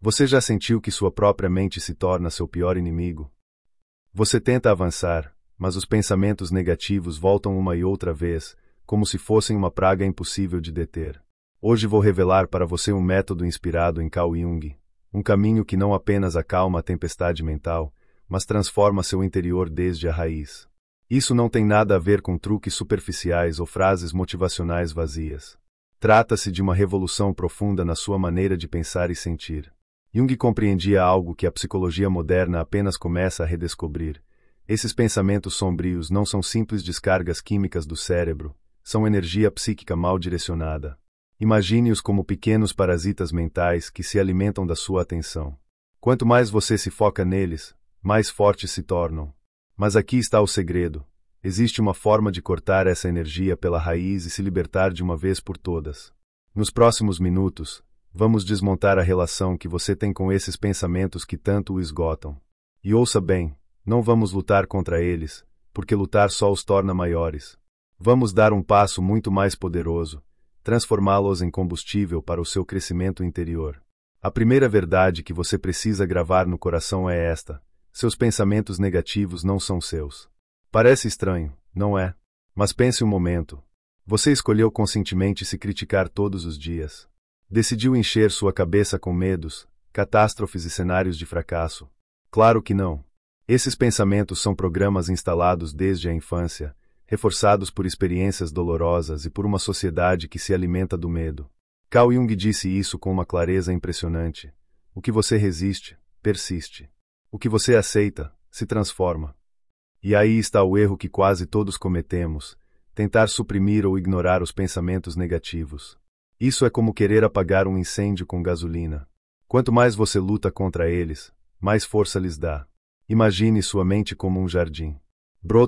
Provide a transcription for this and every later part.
Você já sentiu que sua própria mente se torna seu pior inimigo? Você tenta avançar, mas os pensamentos negativos voltam uma e outra vez, como se fossem uma praga impossível de deter. Hoje vou revelar para você um método inspirado em Carl Jung, um caminho que não apenas acalma a tempestade mental, mas transforma seu interior desde a raiz. Isso não tem nada a ver com truques superficiais ou frases motivacionais vazias. Trata-se de uma revolução profunda na sua maneira de pensar e sentir. Jung compreendia algo que a psicologia moderna apenas começa a redescobrir. Esses pensamentos sombrios não são simples descargas químicas do cérebro, são energia psíquica mal direcionada. Imagine-os como pequenos parasitas mentais que se alimentam da sua atenção. Quanto mais você se foca neles, mais fortes se tornam. Mas aqui está o segredo. Existe uma forma de cortar essa energia pela raiz e se libertar de uma vez por todas. Nos próximos minutos, vamos desmontar a relação que você tem com esses pensamentos que tanto o esgotam. E ouça bem, não vamos lutar contra eles, porque lutar só os torna maiores. Vamos dar um passo muito mais poderoso, transformá-los em combustível para o seu crescimento interior. A primeira verdade que você precisa gravar no coração é esta: seus pensamentos negativos não são seus. Parece estranho, não é? Mas pense um momento. Você escolheu conscientemente se criticar todos os dias. Decidiu encher sua cabeça com medos, catástrofes e cenários de fracasso. Claro que não. Esses pensamentos são programas instalados desde a infância, reforçados por experiências dolorosas e por uma sociedade que se alimenta do medo. Carl Jung disse isso com uma clareza impressionante. O que você resiste, persiste. O que você aceita, se transforma. E aí está o erro que quase todos cometemos: tentar suprimir ou ignorar os pensamentos negativos. Isso é como querer apagar um incêndio com gasolina. Quanto mais você luta contra eles, mais força lhes dá. Imagine sua mente como um jardim.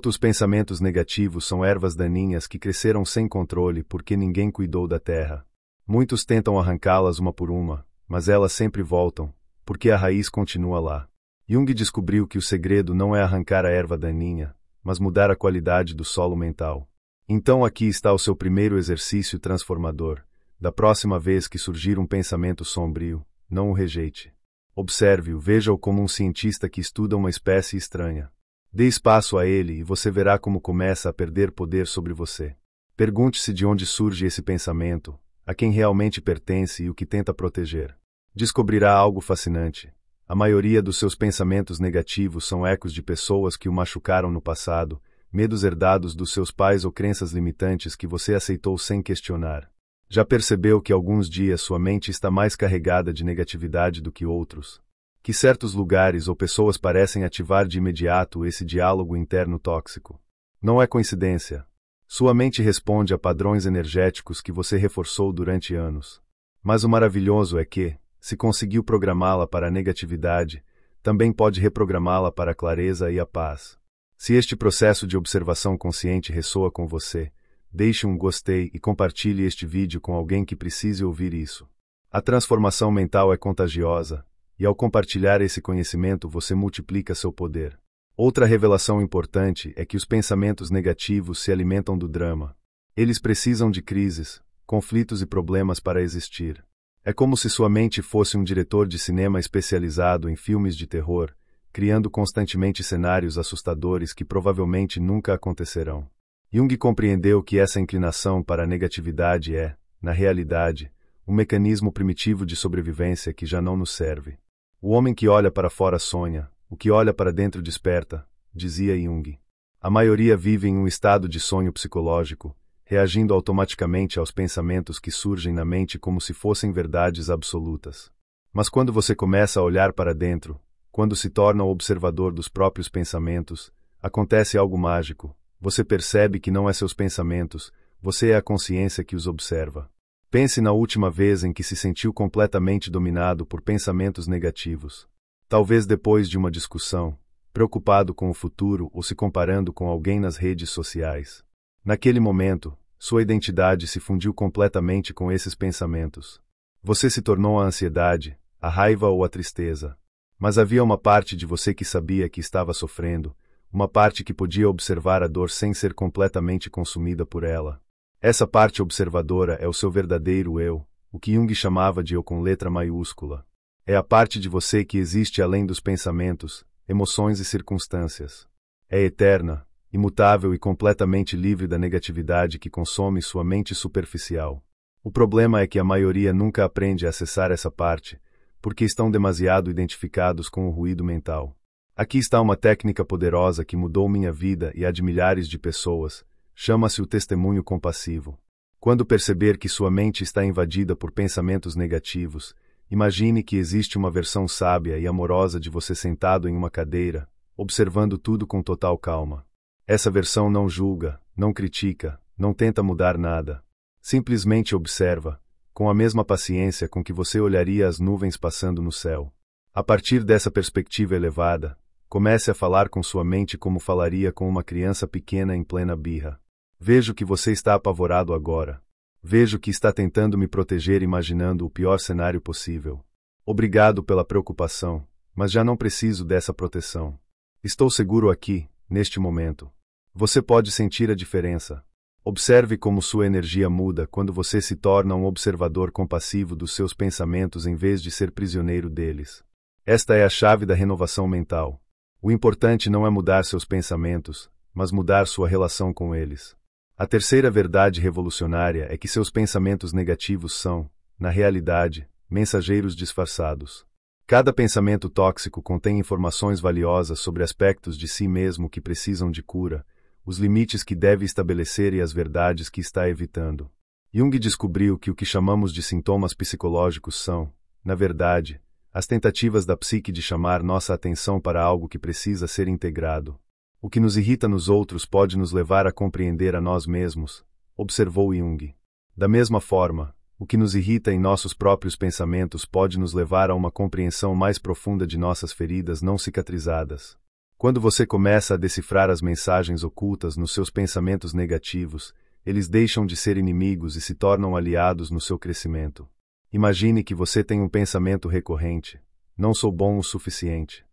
Os pensamentos negativos são ervas daninhas que cresceram sem controle porque ninguém cuidou da terra. Muitos tentam arrancá-las uma por uma, mas elas sempre voltam, porque a raiz continua lá. Jung descobriu que o segredo não é arrancar a erva daninha, mas mudar a qualidade do solo mental. Então aqui está o seu primeiro exercício transformador. Da próxima vez que surgir um pensamento sombrio, não o rejeite. Observe-o, veja-o como um cientista que estuda uma espécie estranha. Dê espaço a ele e você verá como começa a perder poder sobre você. Pergunte-se de onde surge esse pensamento, a quem realmente pertence e o que tenta proteger. Descobrirá algo fascinante. A maioria dos seus pensamentos negativos são ecos de pessoas que o machucaram no passado, medos herdados dos seus pais ou crenças limitantes que você aceitou sem questionar. Já percebeu que alguns dias sua mente está mais carregada de negatividade do que outros? Que certos lugares ou pessoas parecem ativar de imediato esse diálogo interno tóxico? Não é coincidência. Sua mente responde a padrões energéticos que você reforçou durante anos. Mas o maravilhoso é que, se conseguiu programá-la para a negatividade, também pode reprogramá-la para a clareza e a paz. Se este processo de observação consciente ressoa com você, deixe um gostei e compartilhe este vídeo com alguém que precise ouvir isso. A transformação mental é contagiosa, e ao compartilhar esse conhecimento você multiplica seu poder. Outra revelação importante é que os pensamentos negativos se alimentam do drama. Eles precisam de crises, conflitos e problemas para existir. É como se sua mente fosse um diretor de cinema especializado em filmes de terror, criando constantemente cenários assustadores que provavelmente nunca acontecerão. Jung compreendeu que essa inclinação para a negatividade é, na realidade, um mecanismo primitivo de sobrevivência que já não nos serve. O homem que olha para fora sonha, o que olha para dentro desperta, dizia Jung. A maioria vive em um estado de sonho psicológico, reagindo automaticamente aos pensamentos que surgem na mente como se fossem verdades absolutas. Mas quando você começa a olhar para dentro, quando se torna o observador dos próprios pensamentos, acontece algo mágico. Você percebe que não é seus pensamentos, você é a consciência que os observa. Pense na última vez em que se sentiu completamente dominado por pensamentos negativos. Talvez depois de uma discussão, preocupado com o futuro ou se comparando com alguém nas redes sociais. Naquele momento, sua identidade se fundiu completamente com esses pensamentos. Você se tornou a ansiedade, a raiva ou a tristeza. Mas havia uma parte de você que sabia que estava sofrendo, uma parte que podia observar a dor sem ser completamente consumida por ela. Essa parte observadora é o seu verdadeiro eu, o que Jung chamava de eu com letra maiúscula. É a parte de você que existe além dos pensamentos, emoções e circunstâncias. É eterna, imutável e completamente livre da negatividade que consome sua mente superficial. O problema é que a maioria nunca aprende a acessar essa parte, porque estão demasiado identificados com o ruído mental. Aqui está uma técnica poderosa que mudou minha vida e a de milhares de pessoas. Chama-se o testemunho compassivo. Quando perceber que sua mente está invadida por pensamentos negativos, imagine que existe uma versão sábia e amorosa de você sentado em uma cadeira, observando tudo com total calma. Essa versão não julga, não critica, não tenta mudar nada. Simplesmente observa, com a mesma paciência com que você olharia as nuvens passando no céu. A partir dessa perspectiva elevada, comece a falar com sua mente como falaria com uma criança pequena em plena birra. Vejo que você está apavorado agora. Vejo que está tentando me proteger imaginando o pior cenário possível. Obrigado pela preocupação, mas já não preciso dessa proteção. Estou seguro aqui, neste momento. Você pode sentir a diferença. Observe como sua energia muda quando você se torna um observador compassivo dos seus pensamentos em vez de ser prisioneiro deles. Esta é a chave da renovação mental. O importante não é mudar seus pensamentos, mas mudar sua relação com eles. A terceira verdade revolucionária é que seus pensamentos negativos são, na realidade, mensageiros disfarçados. Cada pensamento tóxico contém informações valiosas sobre aspectos de si mesmo que precisam de cura, os limites que deve estabelecer e as verdades que está evitando. Jung descobriu que o que chamamos de sintomas psicológicos são, na verdade, as tentativas da psique de chamar nossa atenção para algo que precisa ser integrado. O que nos irrita nos outros pode nos levar a compreender a nós mesmos, observou Jung. Da mesma forma, o que nos irrita em nossos próprios pensamentos pode nos levar a uma compreensão mais profunda de nossas feridas não cicatrizadas. Quando você começa a decifrar as mensagens ocultas nos seus pensamentos negativos, eles deixam de ser inimigos e se tornam aliados no seu crescimento. Imagine que você tem um pensamento recorrente: não sou bom o suficiente.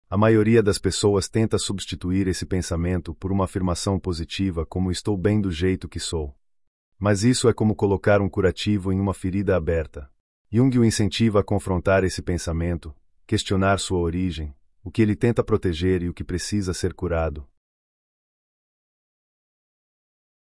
A maioria das pessoas tenta substituir esse pensamento por uma afirmação positiva como estou bem do jeito que sou. Mas isso é como colocar um curativo em uma ferida aberta. Jung o incentiva a confrontar esse pensamento, questionar sua origem, o que ele tenta proteger e o que precisa ser curado.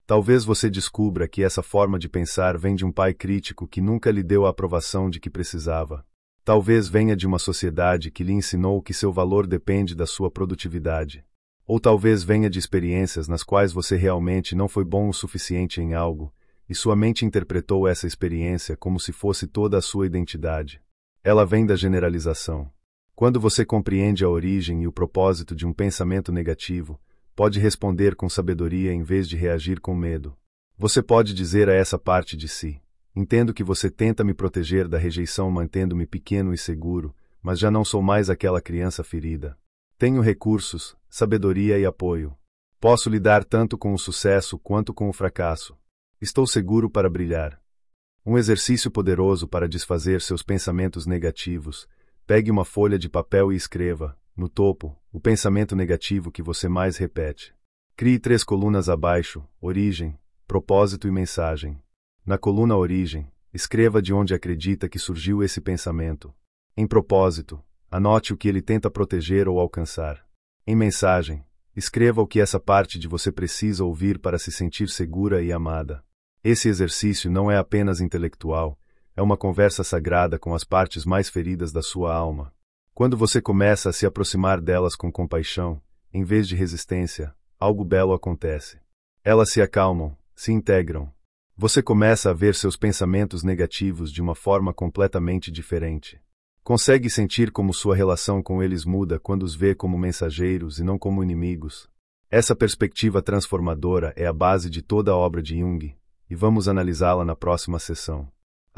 Talvez você descubra que essa forma de pensar vem de um pai crítico que nunca lhe deu a aprovação de que precisava. Talvez venha de uma sociedade que lhe ensinou que seu valor depende da sua produtividade. Ou talvez venha de experiências nas quais você realmente não foi bom o suficiente em algo, e sua mente interpretou essa experiência como se fosse toda a sua identidade. Ela vem da generalização. Quando você compreende a origem e o propósito de um pensamento negativo, pode responder com sabedoria em vez de reagir com medo. Você pode dizer a essa parte de si: entendo que você tenta me proteger da rejeição mantendo-me pequeno e seguro, mas já não sou mais aquela criança ferida. Tenho recursos, sabedoria e apoio. Posso lidar tanto com o sucesso quanto com o fracasso. Estou seguro para brilhar. Um exercício poderoso para desfazer seus pensamentos negativos. Pegue uma folha de papel e escreva, no topo, o pensamento negativo que você mais repete. Crie 3 colunas abaixo: origem, propósito e mensagem. Na coluna origem, escreva de onde acredita que surgiu esse pensamento. Em propósito, anote o que ele tenta proteger ou alcançar. Em mensagem, escreva o que essa parte de você precisa ouvir para se sentir segura e amada. Esse exercício não é apenas intelectual, é uma conversa sagrada com as partes mais feridas da sua alma. Quando você começa a se aproximar delas com compaixão, em vez de resistência, algo belo acontece. Elas se acalmam, se integram. Você começa a ver seus pensamentos negativos de uma forma completamente diferente. Consegue sentir como sua relação com eles muda quando os vê como mensageiros e não como inimigos. Essa perspectiva transformadora é a base de toda a obra de Jung, e vamos analisá-la na próxima sessão.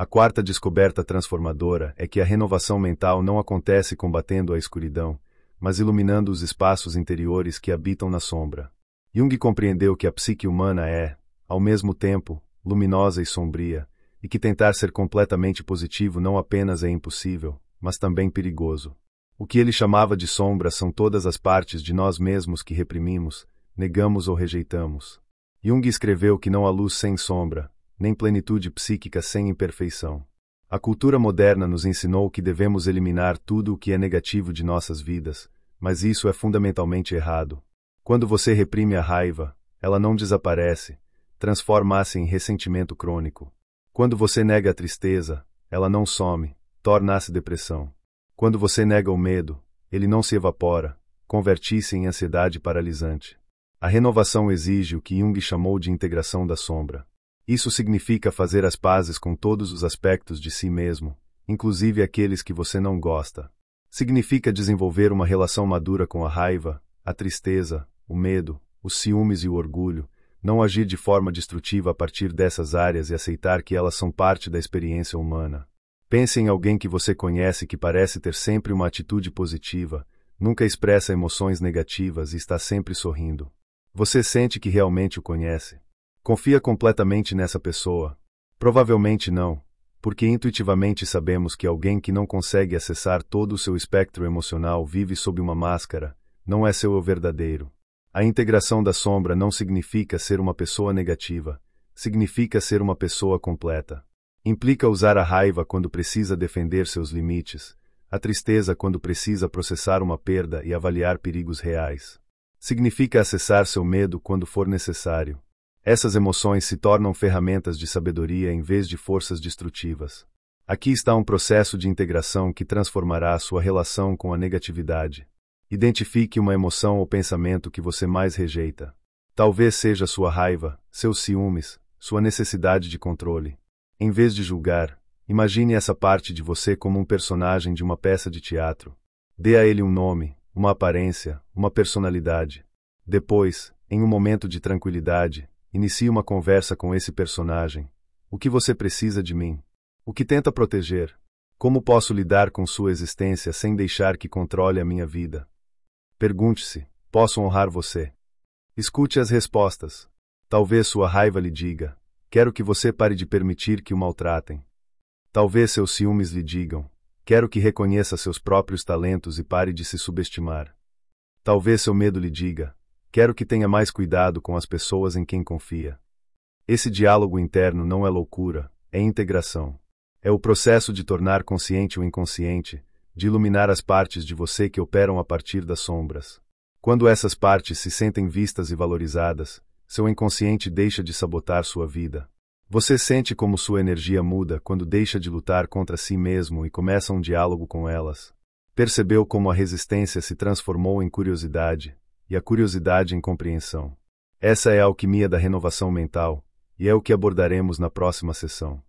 A quarta descoberta transformadora é que a renovação mental não acontece combatendo a escuridão, mas iluminando os espaços interiores que habitam na sombra. Jung compreendeu que a psique humana é, ao mesmo tempo, luminosa e sombria, e que tentar ser completamente positivo não apenas é impossível, mas também perigoso. O que ele chamava de sombra são todas as partes de nós mesmos que reprimimos, negamos ou rejeitamos. Jung escreveu que não há luz sem sombra, nem plenitude psíquica sem imperfeição. A cultura moderna nos ensinou que devemos eliminar tudo o que é negativo de nossas vidas, mas isso é fundamentalmente errado. Quando você reprime a raiva, ela não desaparece, transforma-se em ressentimento crônico. Quando você nega a tristeza, ela não some, torna-se depressão. Quando você nega o medo, ele não se evapora, converte-se em ansiedade paralisante. A renovação exige o que Jung chamou de integração da sombra. Isso significa fazer as pazes com todos os aspectos de si mesmo, inclusive aqueles que você não gosta. Significa desenvolver uma relação madura com a raiva, a tristeza, o medo, os ciúmes e o orgulho, não agir de forma destrutiva a partir dessas áreas e aceitar que elas são parte da experiência humana. Pense em alguém que você conhece que parece ter sempre uma atitude positiva, nunca expressa emoções negativas e está sempre sorrindo. Você sente que realmente o conhece? Confia completamente nessa pessoa? Provavelmente não, porque intuitivamente sabemos que alguém que não consegue acessar todo o seu espectro emocional vive sob uma máscara, não é seu eu verdadeiro. A integração da sombra não significa ser uma pessoa negativa, significa ser uma pessoa completa. Implica usar a raiva quando precisa defender seus limites, a tristeza quando precisa processar uma perda e avaliar perigos reais. Significa acessar seu medo quando for necessário. Essas emoções se tornam ferramentas de sabedoria em vez de forças destrutivas. Aqui está um processo de integração que transformará a sua relação com a negatividade. Identifique uma emoção ou pensamento que você mais rejeita. Talvez seja sua raiva, seus ciúmes, sua necessidade de controle. Em vez de julgar, imagine essa parte de você como um personagem de uma peça de teatro. Dê a ele um nome, uma aparência, uma personalidade. Depois, em um momento de tranquilidade, inicie uma conversa com esse personagem. O que você precisa de mim? O que tenta proteger? Como posso lidar com sua existência sem deixar que controle a minha vida? Pergunte-se: posso honrar você? Escute as respostas. Talvez sua raiva lhe diga: quero que você pare de permitir que o maltratem. Talvez seus ciúmes lhe digam: quero que reconheça seus próprios talentos e pare de se subestimar. Talvez seu medo lhe diga: quero que tenha mais cuidado com as pessoas em quem confia. Esse diálogo interno não é loucura, é integração. É o processo de tornar consciente o inconsciente, de iluminar as partes de você que operam a partir das sombras. Quando essas partes se sentem vistas e valorizadas, seu inconsciente deixa de sabotar sua vida. Você sente como sua energia muda quando deixa de lutar contra si mesmo e começa um diálogo com elas. Percebeu como a resistência se transformou em curiosidade, e a curiosidade em compreensão. Essa é a alquimia da renovação mental, e é o que abordaremos na próxima sessão.